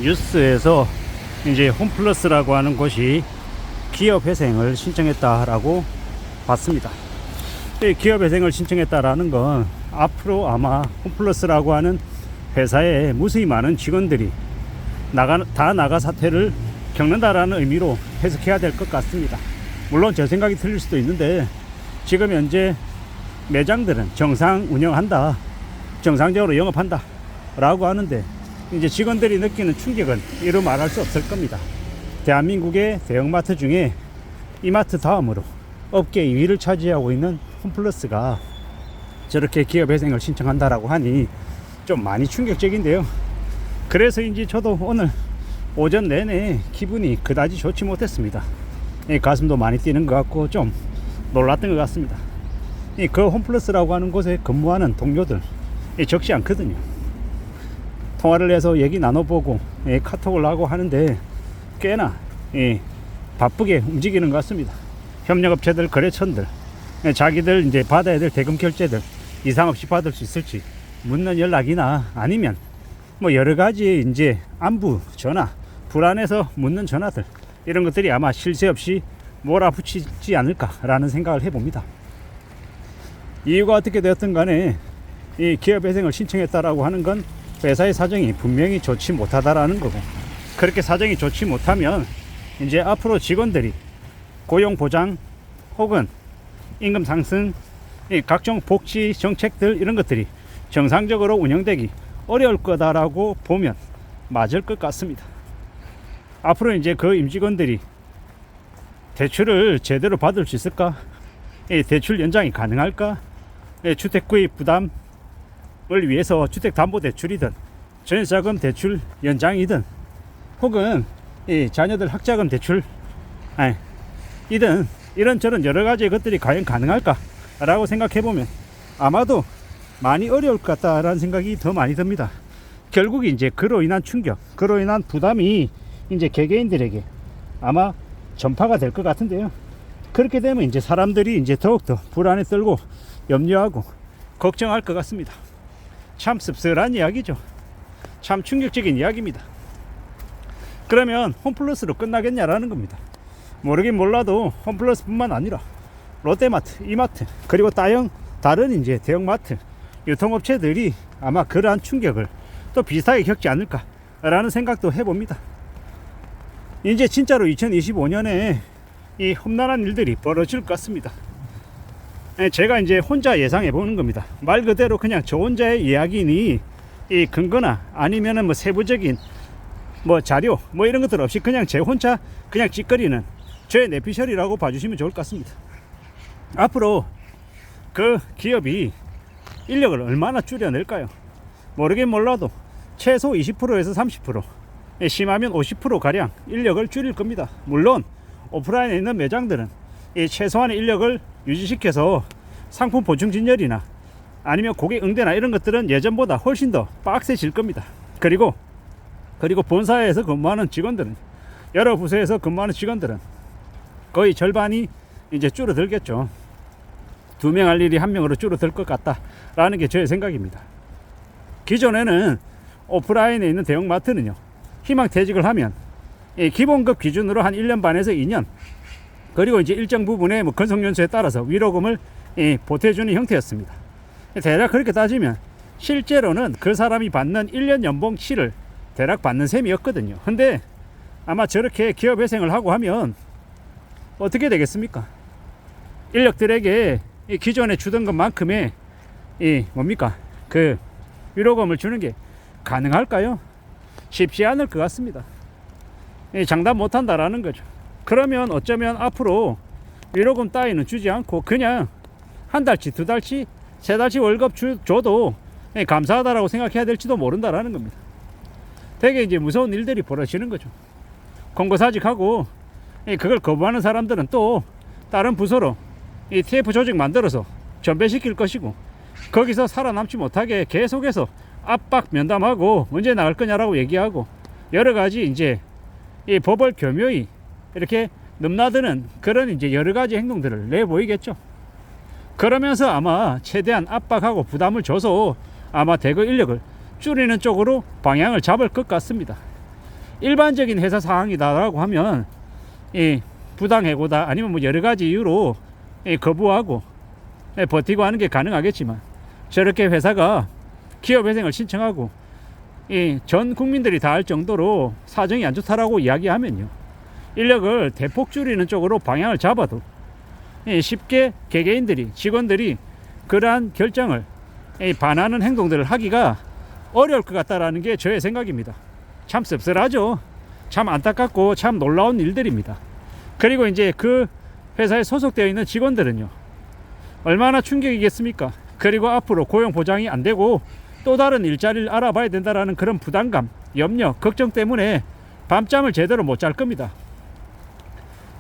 뉴스에서 이제 홈플러스라고 하는 곳이 기업회생을 신청했다라고 봤습니다. 기업회생을 신청했다라는 건 앞으로 아마 홈플러스라고 하는 회사에 무수히 많은 직원들이 다 나가 사태를 겪는다라는 의미로 해석해야 될 것 같습니다. 물론 제 생각이 틀릴 수도 있는데 지금 현재 매장들은 정상 운영한다, 정상적으로 영업한다 라고 하는데 이제 직원들이 느끼는 충격은 이루 말할 수 없을 겁니다. 대한민국의 대형마트 중에 이마트 다음으로 업계 2위를 차지하고 있는 홈플러스가 저렇게 기업회생을 신청한다라고 하니 좀 많이 충격적인데요. 그래서인지 저도 오늘 오전 내내 기분이 그다지 좋지 못했습니다. 가슴도 많이 뛰는 것 같고 좀 놀랐던 것 같습니다. 그 홈플러스라고 하는 곳에 근무하는 동료들 적지 않거든요. 통화를 해서 얘기 나눠보고 카톡을 하고 하는데 꽤나 바쁘게 움직이는 것 같습니다. 협력업체들, 거래처들, 자기들 이제 받아야 될 대금 결제들 이상 없이 받을 수 있을지 묻는 연락이나 아니면 뭐 여러 가지 이제 안부 전화, 불안해서 묻는 전화들, 이런 것들이 아마 쉴 새 없이 몰아붙이지 않을까라는 생각을 해봅니다. 이유가 어떻게 되었든 간에 이 기업회생을 신청했다라고 하는 건 회사의 사정이 분명히 좋지 못하다라는 거고, 그렇게 사정이 좋지 못하면 이제 앞으로 직원들이 고용 보장 혹은 임금 상승, 각종 복지 정책들 이런 것들이 정상적으로 운영되기 어려울 거다라고 보면 맞을 것 같습니다. 앞으로 이제 그 임직원들이 대출을 제대로 받을 수 있을까? 대출 연장이 가능할까? 주택 구입 부담을 위해서 주택담보대출이든 전세자금 대출 연장이든 혹은 자녀들 학자금 대출 이든 이런저런 여러 가지 것들이 과연 가능할까? 라고 생각해보면 아마도 많이 어려울 것 같다라는 생각이 더 많이 듭니다. 결국 이제 그로 인한 충격, 그로 인한 부담이 이제 개개인들에게 아마 전파가 될 것 같은데요. 그렇게 되면 이제 사람들이 이제 더욱더 불안에 떨고 염려하고 걱정할 것 같습니다. 참 씁쓸한 이야기죠. 참 충격적인 이야기입니다. 그러면 홈플러스로 끝나겠냐라는 겁니다. 모르긴 몰라도 홈플러스뿐만 아니라 롯데마트, 이마트, 그리고 다른 이제 대형마트, 유통업체들이 아마 그러한 충격을 또 비슷하게 겪지 않을까라는 생각도 해봅니다. 이제 진짜로 2025년에 이 험난한 일들이 벌어질 것 같습니다. 제가 이제 혼자 예상해 보는 겁니다. 말 그대로 그냥 저 혼자의 이야기니 이 근거나 아니면은 뭐 세부적인 뭐 자료 뭐 이런 것들 없이 그냥 제 혼자 그냥 찌꺼리는 저의 내피셜이라고 봐주시면 좋을 것 같습니다. 앞으로 그 기업이 인력을 얼마나 줄여낼까요? 모르긴 몰라도 최소 20%에서 30%, 심하면 50% 가량 인력을 줄일 겁니다. 물론 오프라인에 있는 매장들은 이 최소한의 인력을 유지시켜서 상품 보충 진열이나 아니면 고객 응대나 이런 것들은 예전보다 훨씬 더 빡세질 겁니다. 그리고 본사에서 근무하는 직원들은, 여러 부서에서 근무하는 직원들은 거의 절반이 이제 줄어들겠죠. 2명 할 일이 1명으로 줄어들 것 같다라는 게 저의 생각입니다. 기존에는 오프라인에 있는 대형마트는요, 희망퇴직을 하면 기본급 기준으로 한 1년 반에서 2년, 그리고 이제 일정 부분의 뭐 건속연수에 따라서 위로금을 보태주는 형태였습니다. 대략 그렇게 따지면 실제로는 그 사람이 받는 1년 연봉치를 대략 받는 셈이었거든요. 근데 아마 저렇게 기업회생을 하고 하면 어떻게 되겠습니까? 인력들에게 기존에 주던 것만큼의 그 위로금을 주는 게 가능할까요? 쉽지 않을 것 같습니다. 장담 못한다라는 거죠. 그러면 어쩌면 앞으로 위로금 따위는 주지 않고 그냥 한 달치, 2달치, 3달치 월급 줘도 감사하다라고 생각해야 될지도 모른다라는 겁니다. 되게 이제 무서운 일들이 벌어지는 거죠. 공고사직하고 그걸 거부하는 사람들은 또 다른 부서로 TF 조직 만들어서 전배시킬 것이고, 거기서 살아남지 못하게 계속해서 압박 면담하고 언제 나갈 거냐라고 얘기하고 여러 가지 이제 이 법을 교묘히 이렇게 넘나드는 그런 이제 여러 가지 행동들을 내보이겠죠. 그러면서 아마 최대한 압박하고 부담을 줘서 아마 대거 인력을 줄이는 쪽으로 방향을 잡을 것 같습니다. 일반적인 회사 상황이다라고 하면 부당해고다 아니면 뭐 여러 가지 이유로 거부하고 버티고 하는 게 가능하겠지만, 저렇게 회사가 기업회생을 신청하고 전 국민들이 다 알 정도로 사정이 안 좋다라고 이야기하면요, 인력을 대폭 줄이는 쪽으로 방향을 잡아도 쉽게 개개인들이, 직원들이 그러한 결정을 반하는 행동들을 하기가 어려울 것 같다라는 게 저의 생각입니다. 참 씁쓸하죠. 참 안타깝고 참 놀라운 일들입니다. 그리고 이제 그 회사에 소속되어 있는 직원들은요, 얼마나 충격이겠습니까? 그리고 앞으로 고용 보장이 안 되고 또 다른 일자리를 알아봐야 된다라는 그런 부담감, 염려, 걱정 때문에 밤잠을 제대로 못 잘 겁니다.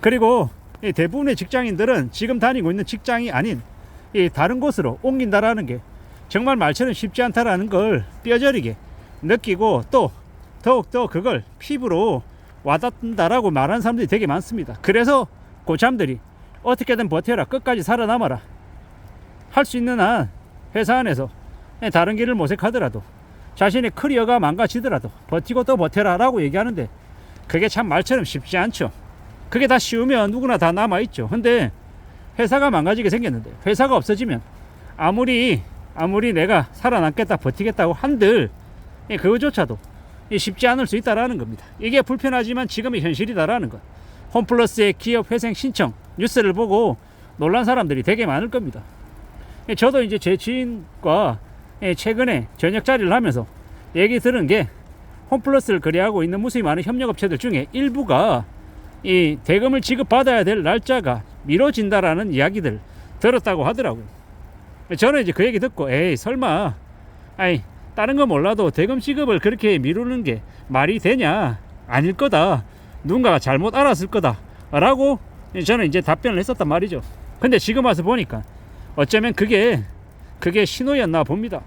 그리고 대부분의 직장인들은 지금 다니고 있는 직장이 아닌 다른 곳으로 옮긴다라는 게 정말 말처럼 쉽지 않다라는 걸 뼈저리게 느끼고, 또 더욱더 그걸 피부로 와닿는다라고 말하는 사람들이 되게 많습니다. 그래서 고참들이 어떻게든 버텨라, 끝까지 살아남아라, 할 수 있는 한 회사 안에서 다른 길을 모색하더라도, 자신의 커리어가 망가지더라도 버티고 또 버텨라 라고 얘기하는데, 그게 참 말처럼 쉽지 않죠. 그게 다 쉬우면 누구나 다 남아있죠. 근데 회사가 망가지게 생겼는데, 회사가 없어지면 아무리 내가 살아남겠다, 버티겠다고 한들 그거조차도 쉽지 않을 수 있다라는 겁니다. 이게 불편하지만 지금의 현실이다라는 것. 홈플러스의 기업 회생 신청 뉴스를 보고 놀란 사람들이 되게 많을 겁니다. 저도 이제 제 지인과 최근에 저녁 자리를 하면서 얘기 들은 게, 홈플러스를 거래하고 있는 무수히 많은 협력업체들 중에 일부가 이 대금을 지급받아야 될 날짜가 미뤄진다라는 이야기들 들었다고 하더라고요. 저는 이제 그 얘기 듣고, 에이 설마, 다른 거 몰라도 대금 지급을 그렇게 미루는 게 말이 되냐, 아닐 거다, 누군가가 잘못 알았을 거다 라고 저는 이제 답변을 했었단 말이죠. 근데 지금 와서 보니까 어쩌면 그게 신호였나 봅니다.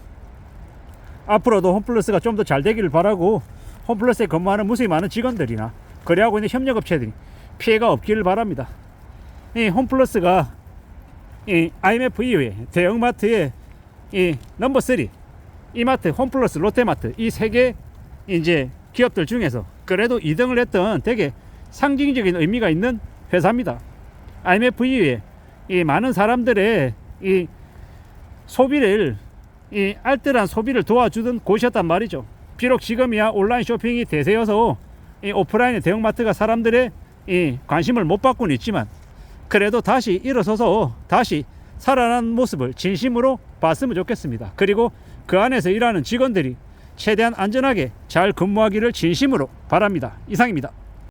앞으로도 홈플러스가 좀 더 잘 되기를 바라고, 홈플러스에 근무하는 무수히 많은 직원들이나 거래하고 있는 협력업체들이 피해가 없기를 바랍니다. 이 홈플러스가 이 IMF 이후에 대형마트의 이 넘버 3, 이마트, 홈플러스, 롯데마트, 이 세 개 이제 기업들 중에서 그래도 2등을 했던 되게 상징적인 의미가 있는 회사입니다. IMF 이후에 이 많은 사람들의 이 소비를, 이 알뜰한 소비를 도와주던 곳이었단 말이죠. 비록 지금이야 온라인 쇼핑이 대세여서 이 오프라인의 대형마트가 사람들의 이 관심을 못 받고는 있지만, 그래도 다시 일어서서 다시 살아난 모습을 진심으로 봤으면 좋겠습니다. 그리고 그 안에서 일하는 직원들이 최대한 안전하게 잘 근무하기를 진심으로 바랍니다. 이상입니다.